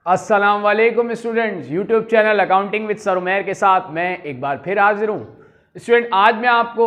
अस्सलाम वालेकुम students, YouTube channel accounting with sir Umair के साथ मैं एक बार फिर हाजिर हूँ। स्टूडेंट, आज मैं आपको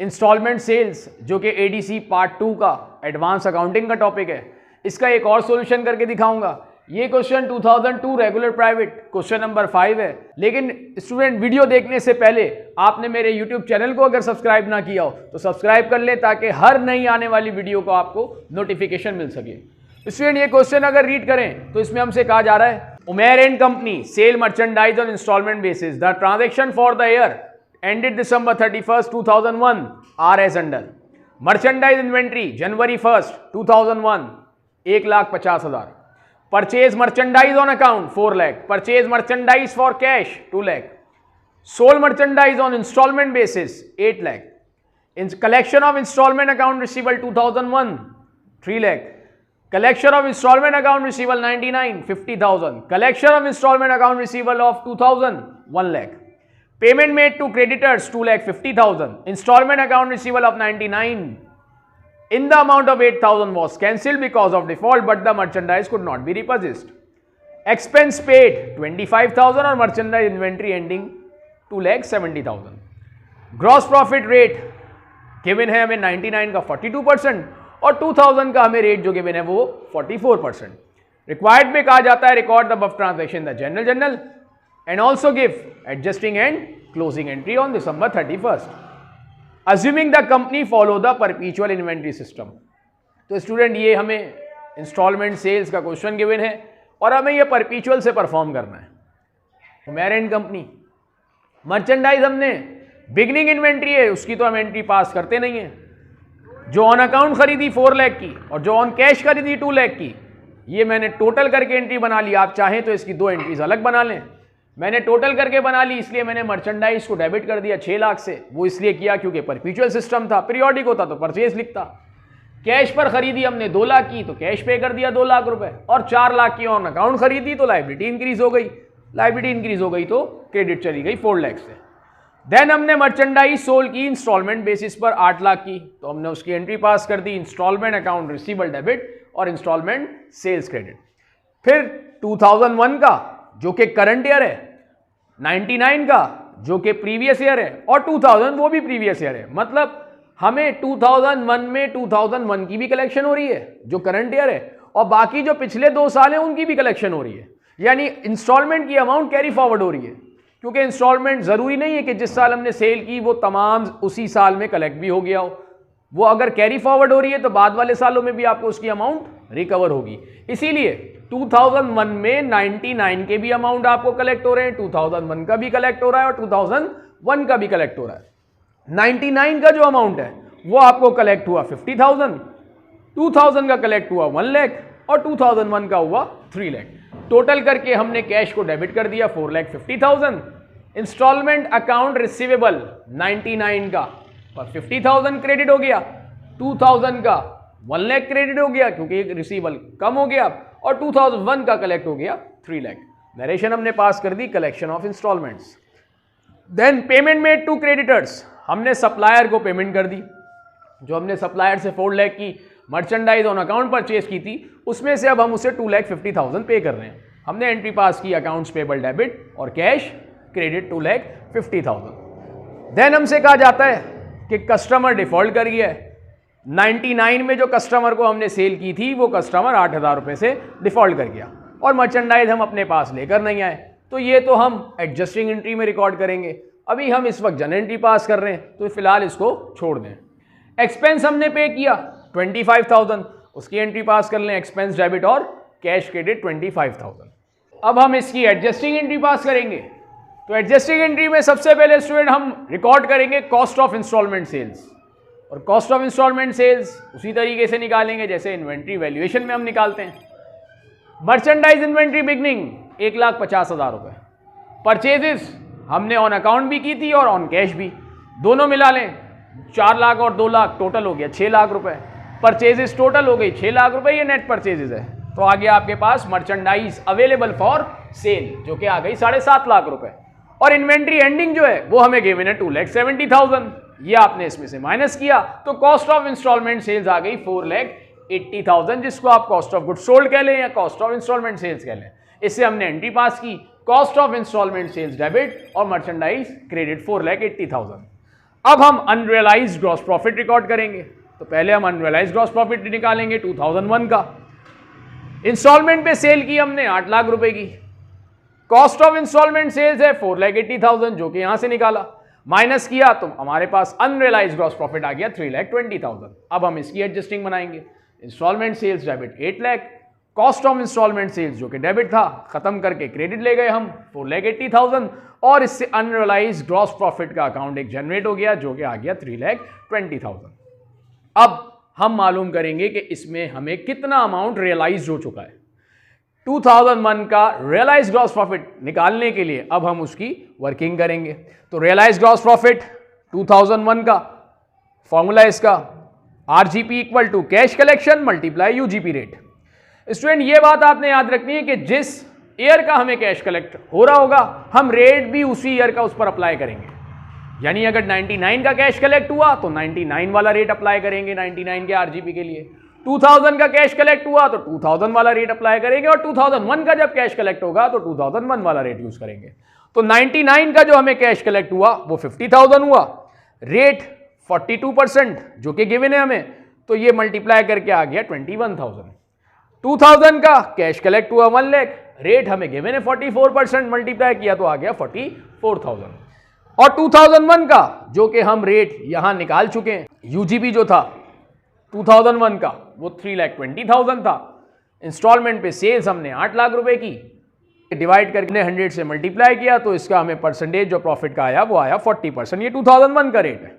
इंस्टॉलमेंट सेल्स जो कि एडीसी पार्ट 2 का एडवांस अकाउंटिंग का टॉपिक है, इसका एक और सॉल्यूशन करके दिखाऊंगा। ये question 2002 regular private question number 5 है। लेकिन स्टूडेंट, वीडियो देखने से पहले आपने मेरे यूट्यूब चैनल को अगर सब्सक्राइब ना किया हो तो सब्सक्राइब कर लें ताकि हर नई आने वाली वीडियो को आपको नोटिफिकेशन मिल सके। स्टूडेंट, ये क्वेश्चन अगर रीड करें तो इसमें हमसे कहा जा रहा है, Umer and company sell merchandise on instalment basis, the transaction for the year ended December 31st 2001 are as under. Merchandise inventory January 1st 2001 1,50,000। Purchase merchandise on account 4 lakh. Purchase merchandise for cash 2 lakh. Sold merchandise on instalment basis 8 lakh. Collection of instalment account receivable 2001 3 lakh. Collection of installment account receivable 99 50,000. Collection of installment account receivable of 2000 1 lakh. Payment made to creditors 2 lakh 50,000. Installment account receivable of 99 in the amount of 8,000 was cancelled because of default, but the merchandise could not be repurchased. Expense paid 25,000 और merchandise inventory ending 2 lakh 70,000. Gross profit rate given है हमें 99 का 42% और 2000 का हमें rate जो given है वो 44%। रिक्वायर्ड में कहा जाता है record the above transaction the general and also give adjusting and closing entry on December 31st, assuming the company follow the perpetual inventory system. तो स्टूडेंट, ये हमें इंस्टॉलमेंट सेल्स का क्वेश्चन गिवन है और हमें ये परपेचुअल से परफॉर्म करना है। उमेर एंड कंपनी मर्चेंडाइज हमने बिगनिंग इन्वेंट्री है, उसकी तो हम एंट्री पास करते नहीं है। जो ऑन अकाउंट खरीदी 4 लाख की और जो ऑन कैश खरीदी 2 लाख की, ये मैंने टोटल करके एंट्री बना ली। आप चाहें तो इसकी 2 एंट्रीज अलग बना लें। मैंने टोटल करके बना ली, इसलिए मैंने मर्चेंडाइज को डेबिट कर दिया 6 लाख से। वो इसलिए किया क्योंकि परपेचुअल सिस्टम था, पीरियोडिक होता तो परचेज लिखता। कैश पर खरीदी हमने 2 लाख की तो कैश पे कर दिया 2 लाख रुपए, और 4 लाख की ऑन अकाउंट खरीदी तो लाइबिलिटी इंक्रीज हो गई। लाइबिलिटी इंक्रीज हो गई तो क्रेडिट चली गई 4 लाख से। देन हमने मर्चेंडाइज सोल्ड की इंस्टॉलमेंट बेसिस पर 8 लाख की, तो हमने उसकी एंट्री पास कर दी इंस्टॉलमेंट अकाउंट रिसीवेबल डेबिट और इंस्टॉलमेंट सेल्स क्रेडिट। फिर 2001 का जो कि करंट ईयर है, 99 का जो कि प्रीवियस ईयर है और 2000 वो भी प्रीवियस ईयर है। मतलब हमें 2001 में 2001 की भी कलेक्शन हो रही है जो करंट ईयर है, और बाकी जो पिछले 2 साल हैं उनकी भी कलेक्शन हो रही है। यानी इंस्टॉलमेंट की अमाउंट कैरी फॉरवर्ड हो रही है, क्योंकि इंस्टॉलमेंट जरूरी नहीं है कि जिस साल हमने सेल की वो तमाम उसी साल में कलेक्ट भी हो गया हो। वो अगर कैरी फॉरवर्ड हो रही है तो बाद वाले सालों में भी आपको उसकी अमाउंट रिकवर होगी। इसीलिए 2001 में 99 के भी अमाउंट आपको कलेक्ट हो रहे हैं, 2001 का भी कलेक्ट हो रहा है और 2001 का भी कलेक्ट हो रहा है। 99 का जो अमाउंट है वो आपको कलेक्ट हुआ 50,000, 2000 का कलेक्ट हुआ 1 लाख और 2001 का हुआ 3 लाख। टोटल करके हमने कैश को डेबिट कर दिया 4,50,000। इंस्टॉलमेंट अकाउंट रिसीवेबल 99 का पर 50,000 क्रेडिट हो गया, 2000 का 1 लाख क्रेडिट हो गया क्योंकि रिसीवेबल कम हो गया, और 2001 का कलेक्ट हो गया 3 लाख। नरेशन हमने पास कर दी collection of instalments. Then payment made to creditors, हमने सप्लायर को पेमेंट कर दी। जो हमने सप्लायर से 4 लाख की मर्चेंडाइज ऑन अकाउंट परचेज की थी, उसमें से अब हम उसे 2,50,000 पे कर रहे हैं। हमने एंट्री पास की अकाउंट्स पेबल डेबिट और कैश क्रेडिट 2,50,000। देन हमसे कहा जाता है कि कस्टमर डिफॉल्ट कर गया है। 99 में जो कस्टमर को हमने सेल की थी वो कस्टमर 8,000 रुपये से डिफॉल्ट कर गया और मर्चेंडाइज हम अपने पास लेकर नहीं आए, तो ये तो हम एडजस्टिंग एंट्री में रिकॉर्ड करेंगे। अभी हम इस वक्त जनरल एंट्री पास कर रहे हैं तो फिलहाल इसको छोड़ दें। एक्सपेंस हमने पे किया 25,000, उसकी एंट्री पास कर लें एक्सपेंस डेबिट और कैश क्रेडिट 25,000। अब हम इसकी एडजस्टिंग एंट्री पास करेंगे। तो एडजस्टिंग एंट्री में सबसे पहले स्टूडेंट हम रिकॉर्ड करेंगे कॉस्ट ऑफ इंस्टॉलमेंट सेल्स, और कॉस्ट ऑफ इंस्टॉलमेंट सेल्स उसी तरीके से निकालेंगे जैसे इन्वेंट्री वैल्यूएशन में हम निकालते हैं। मर्चेंडाइज इन्वेंट्री बिगनिंग 1,50,000 रुपये। परचेजेस हमने ऑन अकाउंट भी की थी और ऑन कैश भी, दोनों मिला लें 4 लाख और 2 लाख टोटल हो गया 6 लाख रुपए। परचेजेस टोटल हो गई 6 लाख रुपए, ये नेट परचेजेस है। तो आ गया आपके पास मर्चेंडाइज अवेलेबल फॉर सेल जो कि आ गई 7.5 लाख रुपए, और इन्वेंट्री एंडिंग जो है वो हमें गिवन है 2,70,000। ये आपने इसमें से माइनस किया तो कॉस्ट ऑफ इंस्टॉलमेंट सेल्स आ गई 4,80,000, जिसको आप कॉस्ट ऑफ गुड सोल्ड कह लें या कॉस्ट ऑफ इंस्टॉलमेंट सेल्स कह लें। इससे हमने एंट्री पास की, cost of instalment sales debit और मर्चेंडाइज क्रेडिट 4,80,000। अब हम अनरियलाइज्ड ग्रॉस प्रॉफिट रिकॉर्ड करेंगे। तो पहले हम अनरियलाइज्ड ग्रॉस प्रॉफिट निकालेंगे 2001 का। इंस्टॉलमेंट पे सेल की हमने 8 लाख रुपए की, कॉस्ट ऑफ इंस्टॉलमेंट सेल्स है 4,80,000 जो कि यहां से निकाला, माइनस किया तो हमारे पास अनरियलाइज्ड ग्रॉस प्रॉफिट आ गया 3,20,000। अब हम इसकी एडजस्टिंग बनाएंगे। Instalment sales debit 8 lakh, cost of instalment sales जो कि डेबिट था खत्म करके क्रेडिट ले गए हम 4,80,000 और इससे अनरियलाइज्ड ग्रॉस प्रॉफिट का अकाउंट एक जनरेट हो गया जो कि आ गया 3,20,000। अब हम मालूम करेंगे कि इसमें हमें कितना अमाउंट रियलाइज हो चुका है। 2001 का रियलाइज ग्रॉस प्रॉफिट निकालने के लिए अब हम उसकी वर्किंग करेंगे। तो रियलाइज ग्रॉस प्रॉफिट 2001 का फॉर्मूला इसका RGP equal to cash collection multiply UGP rate. Student ये बात आपने याद रखनी है कि जिस ईयर का हमें कैश कलेक्ट हो रहा होगा हम रेट भी उसी ईयर का उस पर अप्लाई करेंगे। यानी अगर 99 का कैश कलेक्ट हुआ तो 99 वाला रेट अप्लाई करेंगे 99 के आरजीपी के लिए। 2000 का कैश कलेक्ट हुआ तो 2000 वाला रेट अप्लाई करेंगे और 2001 का जब कैश कलेक्ट होगा तो 2001 वाला रेट यूज करेंगे। तो 99 का जो हमें कैश कलेक्ट हुआ वो 50,000 हुआ, रेट 42% जो कि गिवन है हमें, तो ये मल्टीप्लाई करके आ गया 21,000। 2000 का कैश कलेक्ट हुआ 1 लाख, रेट हमें गिवन है 44%, मल्टीप्लाई किया तो आ गया 44,000। और 2001 का जो कि हम रेट यहां निकाल चुके हैं, यूजीबी जो था 2001 का वो 3,20,000 था। इंस्टॉलमेंट पे सेल्स हमने 8 लाख रुपए की, डिवाइड करके 100 से मल्टीप्लाई किया तो इसका हमें परसेंटेज जो प्रॉफिट का आया वो आया 40%। ये 2001 का रेट है।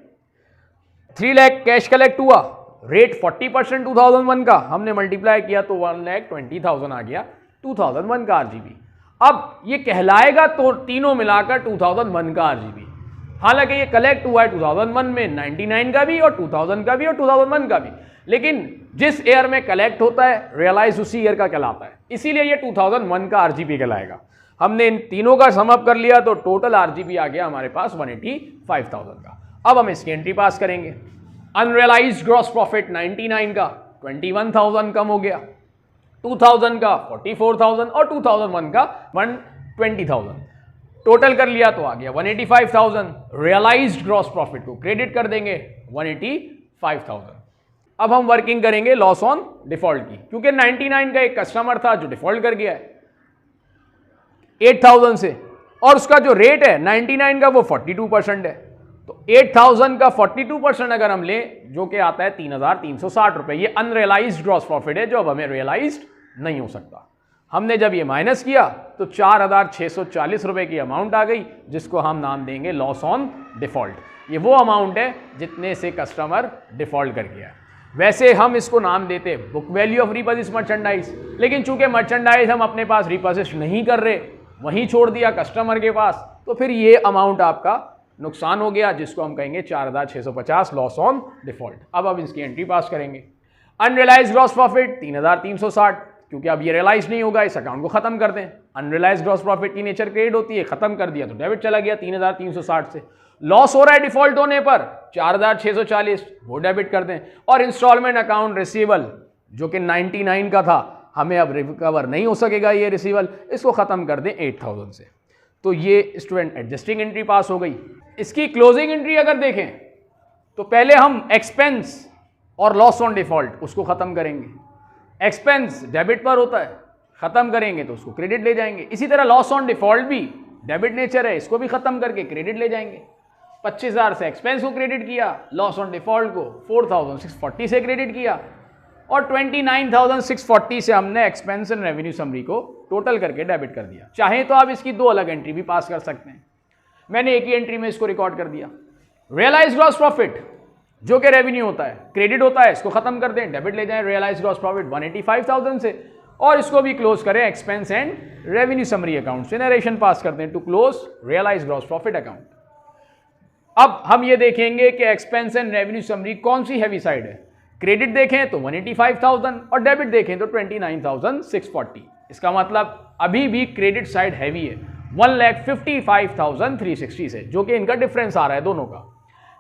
3 लाख कैश कलेक्ट हुआ, रेट 40% 2001 का, हमने मल्टीप्लाई किया तो 1,20,000 आ गया 2001 का आरजीबी। अब ये कहलाएगा तो तीनों मिलाकर 2001 का आरजीबी। हालांकि ये कलेक्ट हुआ है 2001 में 99 का भी और 2000 का भी और 2001 का भी, लेकिन जिस ईयर में कलेक्ट होता है रियलाइज उसी ईयर का कहलाता है, इसीलिए ये 2001 का आरजीबी कहलाएगा। हमने इन तीनों का सम अप कर लिया तो टोटल आरजीबी आ गया हमारे पास 185,000 का। अब हम इसकी एंट्री पास करेंगे। अनरियलाइज्ड ग्रॉस प्रॉफिट 99 का 21,000 कम हो गया, 2000 का 44,000 और 2001 का 120,000, टोटल कर लिया तो आ गया 185,000। रियलाइज्ड ग्रॉस प्रॉफिट को क्रेडिट कर देंगे 185,000। अब हम वर्किंग करेंगे लॉस ऑन डिफॉल्ट की, क्योंकि 99 का एक कस्टमर था जो डिफॉल्ट कर गया है 8,000 से और उसका जो रेट है 99 का वो 42% है। तो 8,000 का 42% अगर हम लें जो कि आता है 3,360 रुपए, ये अनरियलाइज्ड ग्रॉस प्रॉफिट है जो अब हमें रियलाइज्ड नहीं हो सकता। हमने जब ये माइनस किया तो 4,640 रुपए की अमाउंट आ गई जिसको हम नाम देंगे लॉस ऑन डिफॉल्ट। ये वो अमाउंट है जितने से कस्टमर डिफॉल्ट कर गया। वैसे हम इसको नाम देते बुक वैल्यू ऑफ रिपोजिट मर्चेंडाइज, लेकिन चूंकि मर्चेंडाइज हम अपने पास रिपोजिट नहीं कर रहे, वहीं छोड़ दिया कस्टमर के पास, तो फिर ये अमाउंट आपका नुकसान हो गया जिसको हम कहेंगे 4,650 लॉस ऑन डिफॉल्ट। अब इसकी एंट्री पास करेंगे। अनरियलाइज्ड ग्रॉस प्रॉफिट 3,360, क्योंकि अब ये रियलाइज नहीं होगा, इस अकाउंट को खत्म कर दें। अनरियलाइज्ड ग्रॉस प्रॉफिट की नेचर क्रेडिट होती है, खत्म कर दिया तो डेबिट चला गया 3,360 से। लॉस हो रहा है डिफॉल्ट होने पर 4,640, वो डेबिट कर दें। और इंस्टॉलमेंट अकाउंट रिसीवेबल जो कि 99 का था, हमें अब रिकवर नहीं हो सकेगा ये रिसीवेबल, इसको खत्म कर दें 8,000 से। तो ये स्टूडेंट एडजस्टिंग एंट्री पास हो गई। इसकी क्लोजिंग एंट्री अगर देखें तो पहले हम एक्सपेंस और लॉस ऑन डिफॉल्ट उसको खत्म करेंगे। एक्सपेंस डेबिट पर होता है, खत्म करेंगे तो उसको क्रेडिट ले जाएंगे। इसी तरह लॉस ऑन डिफॉल्ट भी डेबिट नेचर है, इसको भी खत्म करके क्रेडिट ले जाएंगे। 25,000 से एक्सपेंस को क्रेडिट किया, लॉस ऑन डिफॉल्ट को 4,640 से क्रेडिट किया और 29,640 से हमने एक्सपेंस एंड रेवेन्यू समरी को टोटल करके डेबिट कर दिया। चाहे तो आप इसकी 2 अलग एंट्री भी पास कर सकते हैं, मैंने एक ही एंट्री में इसको रिकॉर्ड कर दिया। रियलाइज ग्रॉस प्रॉफिट जो कि रेवेन्यू होता है, क्रेडिट होता है, इसको खत्म कर दें, डेबिट ले जाएं रियलाइज ग्रॉस प्रॉफिट 185,000 से और इसको भी क्लोज करें expense and revenue summary account से, नरेशन पास कर दें to close realise gross profit account. अब हम ये देखेंगे कि एक्सपेंस एंड रेवेन्यू समरी कौन सी हैवी साइड है। क्रेडिट देखें तो 185,000 और डेबिट देखें तो 29,640। इसका मतलब अभी भी क्रेडिट साइड हैवी है 1,55,360 से, जो कि इनका डिफरेंस आ रहा है दोनों का।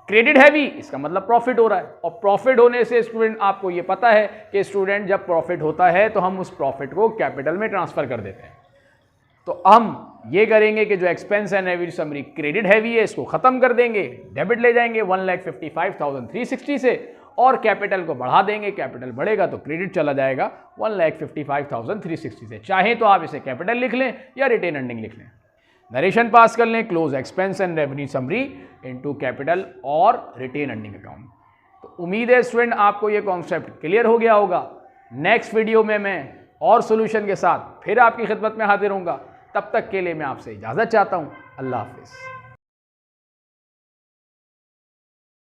क्रेडिट हैवी इसका मतलब प्रॉफिट हो रहा है, और प्रॉफिट होने से स्टूडेंट आपको ये पता है कि स्टूडेंट जब प्रॉफिट होता है तो हम उस प्रॉफिट को कैपिटल में ट्रांसफर कर देते हैं। तो हम ये करेंगे कि जो expense and revenue summary credit heavy है इसको खत्म कर देंगे, डेबिट ले जाएंगे 1,55,360 से और कैपिटल को बढ़ा देंगे। कैपिटल बढ़ेगा तो क्रेडिट चला जाएगा 1,55,360 से। चाहे तो आप इसे कैपिटल लिख लें या रिटेन अर्निंग लिख लें। नरेशन पास कर लें, close expense and revenue summary into capital और रिटेन अर्निंग अकाउंट। तो उम्मीद है स्टूडेंट आपको ये कॉन्सेप्ट क्लियर हो गया होगा। नेक्स्ट वीडियो में मैं और सॉल्यूशन के साथ फिर आपकी खिदमत में हाजिर होऊंगा। तब तक के लिए मैं आपसे इजाज़त चाहता हूँ। अल्लाह हाफिज़।